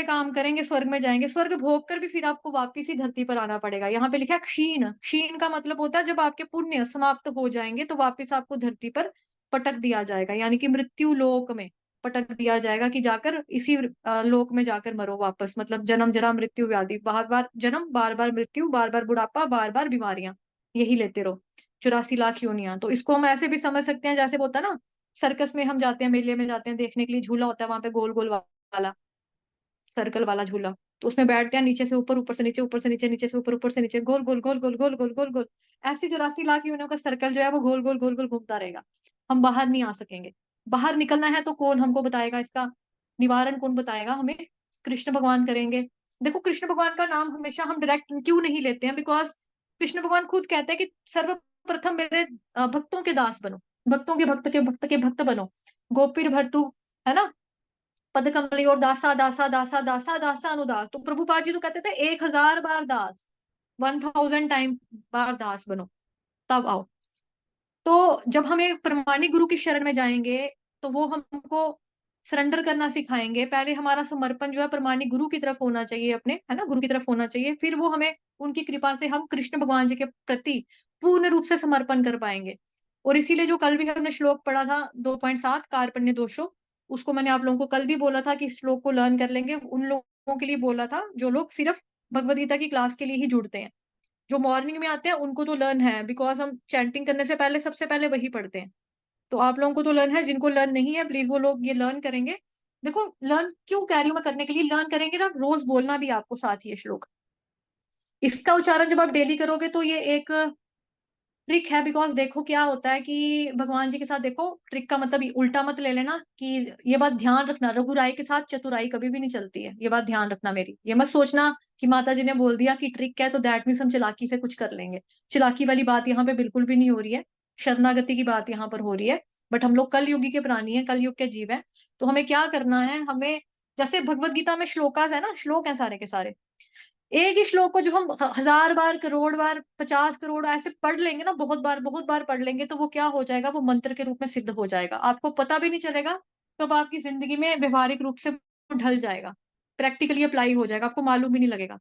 काम करेंगे स्वर्ग में जाएंगे, स्वर्ग भोग कर भी फिर आपको वापिस ही धरती पर आना पड़ेगा। यहाँ पे लिखा है क्षीण, क्षीण का मतलब होता है जब आपके पुण्य समाप्त हो जाएंगे तो वापिस आपको धरती पर पटक दिया जाएगा, यानी कि मृत्यु लोक में पटक दिया जाएगा, कि जाकर इसी लोक में जाकर मरो वापस। मतलब जन्म जरा मृत्यु व्याधि, बार बार जन्म, बार बार मृत्यु, बार बार बुढ़ापा, बार बार बीमारियां, यही लेते रहो, 84 लाख योनियां। तो इसको हम ऐसे भी समझ सकते हैं, जैसे वो होता है ना, सर्कस में हम जाते हैं, मेले में जाते हैं देखने के लिए, झूला होता है वहां पे गोल गोल वाला, सर्कल वाला झूला, तो उसमें बैठते हैं, नीचे से ऊपर, ऊपर से नीचे, ऊपर से नीचे, नीचे से ऊपर, ऊपर से नीचे, गोल गोल गोल गोल गोल गोल गोल गोल, ऐसी 84 लाख यूनियों का सर्कल जो है वो गोल गोल गोल गोल घूमता रहेगा। हम बाहर नहीं आ सकेंगे। बाहर निकलना है तो कौन हमको बताएगा, इसका निवारण कौन बताएगा हमें? कृष्ण भगवान करेंगे। देखो, कृष्ण भगवान का नाम हमेशा हम डायरेक्ट क्यों नहीं लेते हैं? बिकॉज कृष्ण भगवान खुद कहते हैं कि सर्वप्रथम मेरे भक्तों के दास बनो, भक्तों के भक्त के भक्त के भक्त बनो, गोपीर भरतु, है ना, पद कमली और दासा दासा दासा दासा दासा अनुदास। तो प्रभुपाद जी तो कहते थे 1000 बार दास, 1000 टाइम बार दास बनो, तब आओ। तो जब हम एक प्रमाणिक गुरु की शरण में जाएंगे तो वो हमको सरेंडर करना सिखाएंगे। पहले हमारा समर्पण जो है प्रमाणिक गुरु की तरफ होना चाहिए, अपने, है ना, गुरु की तरफ होना चाहिए, फिर वो हमें, उनकी कृपा से हम कृष्ण भगवान जी के प्रति पूर्ण रूप से समर्पण कर पाएंगे। और इसीलिए जो कल भी हमने श्लोक पढ़ा था 2.7 कार्पण्य दोषो, उसको मैंने आप लोगों को कल भी बोला था कि इस श्लोक को लर्न कर लेंगे, उन लोगों के लिए बोला था जो लोग सिर्फ भगवद गीता की क्लास के लिए ही जुड़ते हैं। जो मॉर्निंग में आते हैं उनको तो लर्न है, बिकॉज हम चैंटिंग करने से पहले सबसे पहले वही पढ़ते हैं। तो आप लोगों को तो लर्न है, जिनको लर्न नहीं है प्लीज वो लोग ये लर्न करेंगे। देखो, लर्न क्यों कह रही हूँ मैं, करने के लिए लर्न करेंगे ना, रोज बोलना भी आपको साथ ही ये श्लोक, इसका उच्चारण जब आप डेली करोगे तो ये एक ट्रिक है। बिकॉज देखो क्या होता है कि भगवान जी के साथ, देखो ट्रिक का मतलब उल्टा मत ले लेना, कि ये बात ध्यान रखना, रघुराई के साथ चतुराई कभी भी नहीं चलती है, ये बात ध्यान रखना मेरी। ये मत सोचना कि माता जी ने बोल दिया कि ट्रिक है तो दैट मीन्स हम चालाकी से कुछ कर लेंगे। चालाकी वाली बात यहाँ पे बिल्कुल भी नहीं हो रही है, शरणागति की बात यहाँ पर हो रही है। बट हम लोग कल युगी के प्राणी हैं, कल युग के जीव हैं, तो हमें क्या करना है, हमें जैसे भगवत गीता में श्लोकास है ना, श्लोक है सारे के सारे, एक ही श्लोक को जो हम 1000 बार, करोड़ बार, 50 करोड़ ऐसे पढ़ लेंगे ना, बहुत बार पढ़ लेंगे, तो वो क्या हो जाएगा, वो मंत्र के रूप में सिद्ध हो जाएगा, आपको पता भी नहीं चलेगा कब आपकी जिंदगी में व्यवहारिक रूप से वो ढल जाएगा, प्रैक्टिकली अप्लाई हो जाएगा, आपको मालूम भी नहीं लगेगा।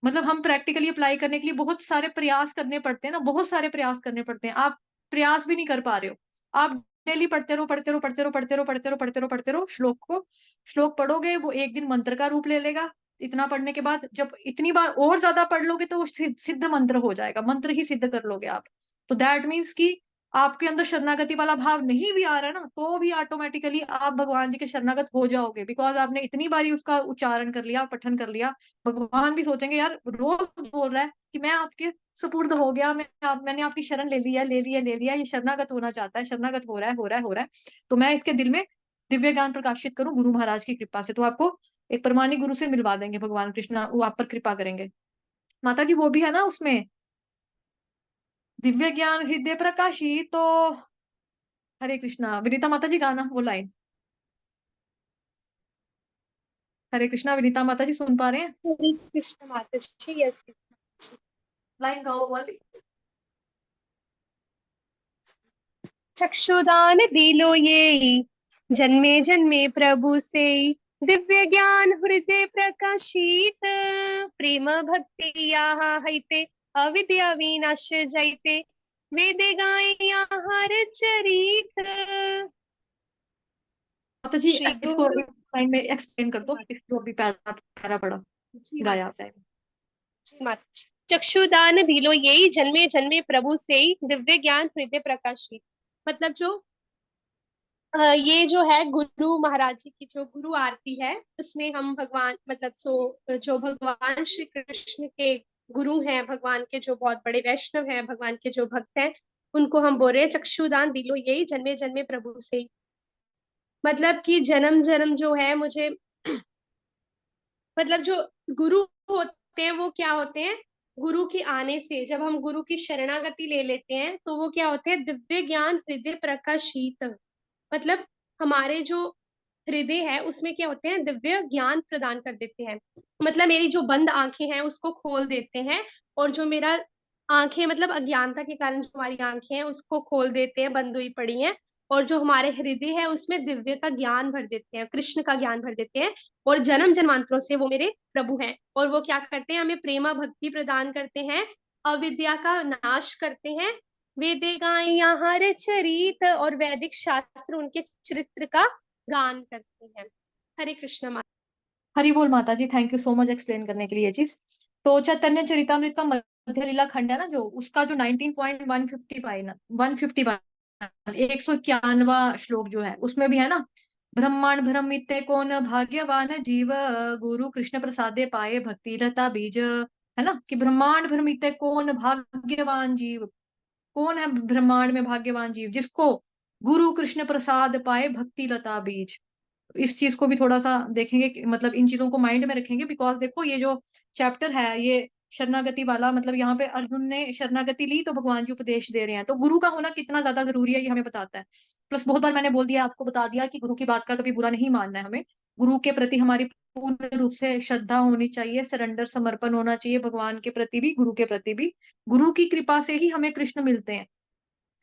मतलब हम प्रैक्टिकली अप्लाई करने के लिए बहुत सारे प्रयास करने पड़ते हैं ना, बहुत सारे प्रयास करने पड़ते हैं, आप प्रयास भी नहीं कर पा रहे हो। आप डेली पढ़ते रहो, पढ़ते रहो, पढ़ते रहो, पढ़ते रहो, पढ़ते रहो, पढ़ते रहो, पढ़ते रहो श्लोक को, श्लोक पढ़ोगे वो एक दिन मंत्र का रूप ले लेगा। इतना पढ़ने के बाद जब इतनी बार और ज्यादा पढ़ लोगे तो वो सिद्ध मंत्र हो जाएगा, मंत्र ही सिद्ध कर लोगे आप। तो दैट मीन्स कि आपके अंदर शरणागति वाला भाव नहीं भी आ रहा है ना, तो भी ऑटोमेटिकली आप भगवान जी के शरणागत हो जाओगे, बिकॉज आपने इतनी बारी उसका उच्चारण कर लिया, पठन कर लिया। भगवान भी सोचेंगे यार रोज बोल रहा है कि मैं आपके सुपुर्द हो गया, मैंने आपकी शरण ले लिया, ले लिया, ले लिया, ये शरणागत होना चाहता है, शरणागत हो रहा है, हो रहा है, हो रहा है, तो मैं इसके दिल में दिव्य ज्ञान प्रकाशित करूं गुरु महाराज की कृपा से, तो आपको एक परमाणिक गुरु से मिलवा देंगे भगवान कृष्ण, वो आप पर कृपा करेंगे। माता जी वो भी है ना उसमें, दिव्य ज्ञान हृदय प्रकाशी, तो हरे कृष्णा, विनीता माता जी गाना वो लाइन, हरे कृष्णा विनीता माता जी सुन पा रहे हैं? हरे कृष्ण माता जी, यस। लाइन गाओ वाली। चक्षुदान दिलो ये, जन्मे जन्मे प्रभु से, दिव्य ज्ञान हृदय प्रकाशित, प्रेम भक्ति यहाँ हैते, अविद्या विनाश जैते, वेदे गाय हर चरित। माता जी श्री इसको गुरु एक लाइन में एक्सप्लेन कर जी दो, माता इसको अभी पैरा पैरा पढ़ा जी गाया माता आपने। जी माता जी। चक्षुदान दिलो यही जन्मे जन्मे प्रभु से ही, दिव्य ज्ञान हृदय प्रकाशित। मतलब जो ये जो है गुरु महाराज जी की जो गुरु आरती है, उसमें हम भगवान मतलब जो भगवान श्री कृष्ण के गुरु हैं, भगवान के जो बहुत बड़े वैष्णव हैं, भगवान के जो भक्त हैं, उनको हम बोल रहे हैं चक्षुदान दिलो यही जन्मे जन्मे प्रभु से ही। मतलब कि जन्म जन्म जो है मुझे मतलब जो गुरु होते हैं वो क्या होते हैं, गुरु के आने से जब हम गुरु की शरणागति ले लेते हैं तो वो क्या होते हैं, दिव्य ज्ञान हृदय प्रकाशित। मतलब हमारे जो हृदय है उसमें क्या होते हैं, दिव्य ज्ञान प्रदान कर देते हैं। मतलब मेरी जो बंद आंखें हैं उसको खोल देते हैं, और जो मेरा आंखें मतलब अज्ञानता के कारण जो हमारी आंखें हैं उसको खोल देते हैं, बंद हुई पड़ी हैं। और जो हमारे हृदय है उसमें दिव्य का ज्ञान भर देते हैं, कृष्ण का ज्ञान भर देते हैं। और जन्म जन्मांतरों से वो मेरे प्रभु हैं, और वो क्या करते हैं, हमें प्रेमा भक्ति प्रदान करते हैं, अविद्या का नाश करते हैं, वेदे गाया हर चरित, और वैदिक शास्त्र उनके चरित्र का गान करते हैं। हरे कृष्ण माता। हरि बोल माता जी, thank you so much explain करने के लिए ये चीज। तो चैतन्य चरितमृत का मध्य लीला खंड है ना, जो उसका जो 19.155 ना 151 191वां श्लोक जो है उसमें भी है ना, ब्रह्मांड भ्रमिते कौन भाग्यवान जीव, गुरु कृष्ण प्रसादे पाए भक्ति लता बीज। है ना कि ब्रह्मांड भ्रमिते कौन भाग्यवान जीव, कौन है ब्रह्मांड में भाग्यवान जीव, जिसको गुरु कृष्ण प्रसाद पाए भक्ति लता बीज। इस चीज को भी थोड़ा सा देखेंगे मतलब इन चीजों को माइंड में रखेंगे, बिकॉज देखो ये जो चैप्टर है ये शरणागति वाला, मतलब यहाँ पे अर्जुन ने शरणागति ली तो भगवान जी उपदेश दे रहे हैं, तो गुरु का होना कितना ज्यादा जरूरी है ये हमें बताता है। प्लस बहुत बार मैंने बोल दिया, आपको बता दिया कि गुरु की बात का कभी बुरा नहीं मानना है हमें, गुरु के प्रति हमारी पूर्ण रूप से श्रद्धा होनी चाहिए, सरेंडर समर्पण होना चाहिए, भगवान के प्रति भी गुरु के प्रति भी। गुरु की कृपा से ही हमें कृष्ण मिलते हैं,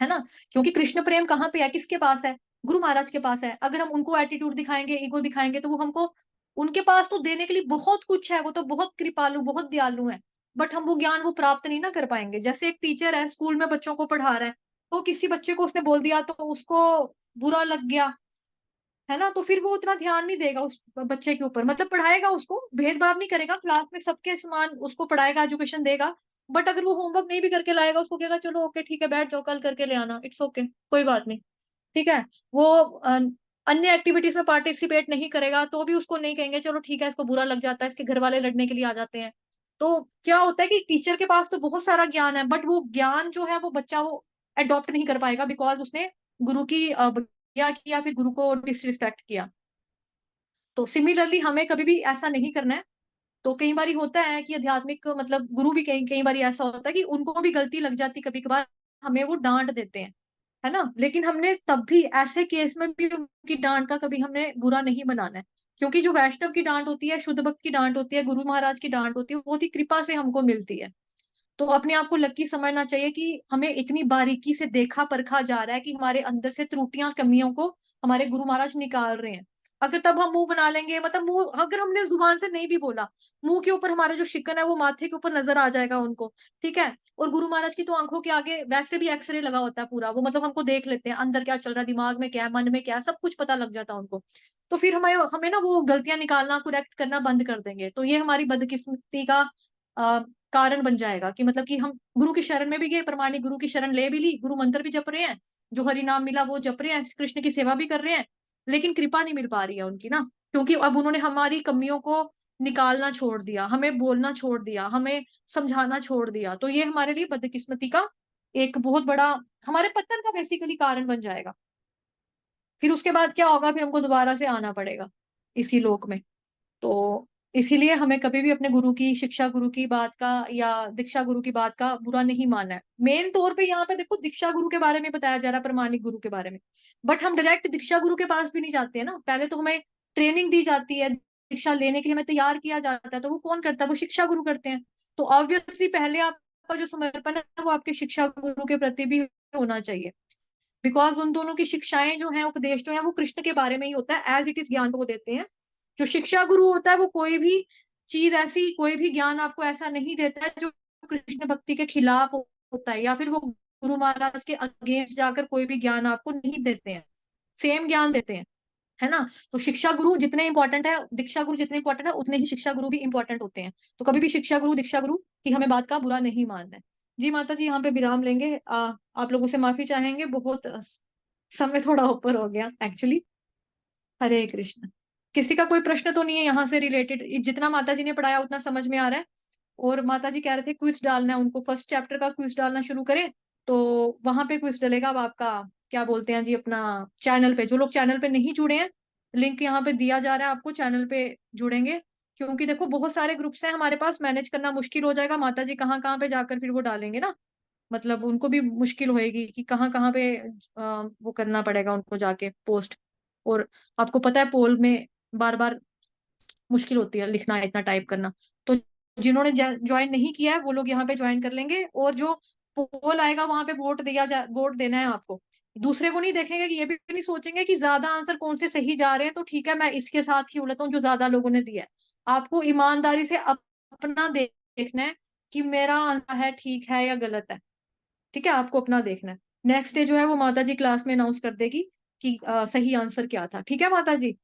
है ना। क्योंकि कृष्ण प्रेम कहाँ पे है, किसके पास है, गुरु महाराज के पास है। अगर हम उनको एटीट्यूड दिखाएंगे, ईगो दिखाएंगे, तो वो हमको, उनके पास तो देने के लिए बहुत कुछ है, वो तो बहुत कृपालु बहुत दयालु है, बट हम वो ज्ञान वो प्राप्त नहीं ना कर पाएंगे। जैसे एक टीचर है स्कूल में बच्चों को पढ़ा रहा है, तो किसी बच्चे को उसने बोल दिया तो उसको बुरा लग गया, है ना, तो फिर वो उतना ध्यान नहीं देगा उस बच्चे के ऊपर, मतलब पढ़ाएगा उसको, भेदभाव नहीं करेगा, क्लास में सबके समान उसको पढ़ाएगा, एजुकेशन देगा। बट अगर वो होमवर्क नहीं भी करके लाएगा, उसको कहेगा चलो ओके ठीक है बैठ जाओ कल करके ले आना, इट्स ओके कोई बात नहीं, ठीक है। वो अन्य एक्टिविटीज में पार्टिसिपेट नहीं करेगा तो भी उसको नहीं कहेंगे चलो ठीक है, इसको बुरा लग जाता है, इसके घर वाले लड़ने के लिए आ जाते हैं। तो क्या होता है कि टीचर के पास तो बहुत सारा ज्ञान है, बट वो ज्ञान जो है वो बच्चा वो अडॉप्ट नहीं कर पाएगा, बिकॉज उसने गुरु की अवज्ञा किया, फिर गुरु को डिसरिस्पेक्ट किया। तो सिमिलरली हमें कभी भी ऐसा नहीं करना है। तो कई बार होता है कि आध्यात्मिक मतलब गुरु भी कई कई बार ऐसा होता है कि उनको भी गलती लग जाती कभी कभार, हमें वो डांट देते हैं, है ना, लेकिन हमने तब भी ऐसे केस में भी उनकी डांट का कभी हमने बुरा नहीं बनाना है। क्योंकि जो वैष्णव की डांट होती है, शुद्ध भक्त की डांट होती है, गुरु महाराज की डांट होती है, वो बहुत ही कृपा से हमको मिलती है। तो अपने आप को लकी समझना चाहिए कि हमें इतनी बारीकी से देखा परखा जा रहा है कि हमारे अंदर से त्रुटियां कमियों को हमारे गुरु महाराज निकाल रहे हैं। अगर तब हम मुंह बना लेंगे, मतलब मुंह अगर हमने जुबान से नहीं भी बोला, मुंह के ऊपर हमारा जो शिकन है वो माथे के ऊपर नजर आ जाएगा उनको, ठीक है। और गुरु महाराज की तो आंखों के आगे वैसे भी एक्सरे लगा होता है पूरा, वो मतलब हमको देख लेते हैं अंदर क्या चल रहा है, दिमाग में क्या है, मन में क्या है, सब कुछ पता लग जाता है उनको। तो फिर हमें हमें ना वो गलतियां निकालना, करेक्ट करना बंद कर देंगे, तो ये हमारी बदकिस्मती का कारण बन जाएगा कि मतलब कि हम गुरु की शरण में भी गए, प्रमाणिक गुरु की शरण ले भी ली, गुरु मंत्र भी जप रहे हैं, जो हरि नाम मिला वो जप रहे हैं, कृष्ण की सेवा भी कर रहे हैं, लेकिन कृपा नहीं मिल पा रही है उनकी ना, क्योंकि अब उन्होंने हमारी कमियों को निकालना छोड़ दिया, हमें बोलना छोड़ दिया, हमें समझाना छोड़ दिया। तो ये हमारे लिए बदकिस्मती का एक बहुत बड़ा, हमारे पतन का बेसिकली कारण बन जाएगा। फिर उसके बाद क्या होगा, फिर हमको दोबारा से आना पड़ेगा इसी लोक में। तो इसीलिए हमें कभी भी अपने गुरु की शिक्षा, गुरु की बात का या दीक्षा गुरु की बात का बुरा नहीं मानना है। मेन तौर पे यहाँ पे देखो दीक्षा गुरु के बारे में बताया जा रहा है, प्रमाणिक गुरु के बारे में, बट हम डायरेक्ट दीक्षा गुरु के पास भी नहीं जाते हैं ना, पहले तो हमें ट्रेनिंग दी जाती है, दीक्षा लेने के लिए हमें तैयार किया जाता है, तो वो कौन करता है, वो शिक्षा गुरु करते हैं। तो ऑब्वियसली पहले आपका जो समर्पण है वो आपके शिक्षा गुरु के प्रति भी होना चाहिए, बिकॉज उन दोनों की शिक्षाएं जो है, उपदेश जो है, वो कृष्ण के बारे में ही होता है, एज इट इज ज्ञान को वो देते हैं। जो शिक्षा गुरु होता है वो कोई भी चीज ऐसी, कोई भी ज्ञान आपको ऐसा नहीं देता है जो कृष्ण भक्ति के खिलाफ होता है, या फिर वो गुरु महाराज के अगेंस्ट जाकर कोई भी ज्ञान आपको नहीं देते हैं, सेम ज्ञान देते हैं, है ना। तो शिक्षा गुरु जितने इंपॉर्टेंट है, दीक्षा गुरु जितने इंपॉर्टेंट है, उतने ही शिक्षा गुरु भी इंपॉर्टेंट होते हैं। तो कभी भी शिक्षा गुरु दीक्षा गुरु की हमें बात का बुरा नहीं मानना है। जी माता जी, यहाँ पे विराम लेंगे। आप लोगों से माफी चाहेंगे, बहुत समय थोड़ा ऊपर हो गया एक्चुअली। हरे कृष्ण। किसी का कोई प्रश्न तो नहीं है यहाँ से रिलेटेड? जितना माता जी ने पढ़ाया उतना समझ में आ रहा है? और माता जी कह रहे थे क्विज डालना है उनको, फर्स्ट चैप्टर का क्विज डालना शुरू करें, तो वहां पे क्विज डलेगा। अब आपका क्या बोलते हैं जी, अपना चैनल पे, जो लोग चैनल पे नहीं जुड़े हैं, लिंक यहाँ पे दिया जा रहा है आपको, चैनल पे जुड़ेंगे। क्योंकि देखो बहुत सारे ग्रुप्स हैं हमारे पास, मैनेज करना मुश्किल हो जाएगा। माता जी कहाँ कहाँ पे जाकर फिर वो डालेंगे ना, मतलब उनको भी मुश्किल होएगी कि कहाँ कहाँ पे वो करना पड़ेगा उनको जाके पोस्ट। और आपको पता है पोल में बार बार मुश्किल होती है लिखना, इतना टाइप करना। तो जिन्होंने ज्वाइन नहीं किया है वो लोग यहाँ पे ज्वाइन कर लेंगे, और जो पोल आएगा वहां पे वोट देना है आपको। दूसरे को नहीं देखेंगे, कि ये भी नहीं सोचेंगे कि ज्यादा आंसर कौन से सही जा रहे हैं तो ठीक है मैं इसके साथ ही उलझता हूँ जो ज्यादा लोगों ने दिया है। आपको ईमानदारी से अपना देखना है कि मेरा आंसर है ठीक है या गलत है। ठीक है, आपको अपना देखना है। नेक्स्ट डे जो है वो माता जी क्लास में अनाउंस कर देगी कि सही आंसर क्या था। ठीक है माता जी।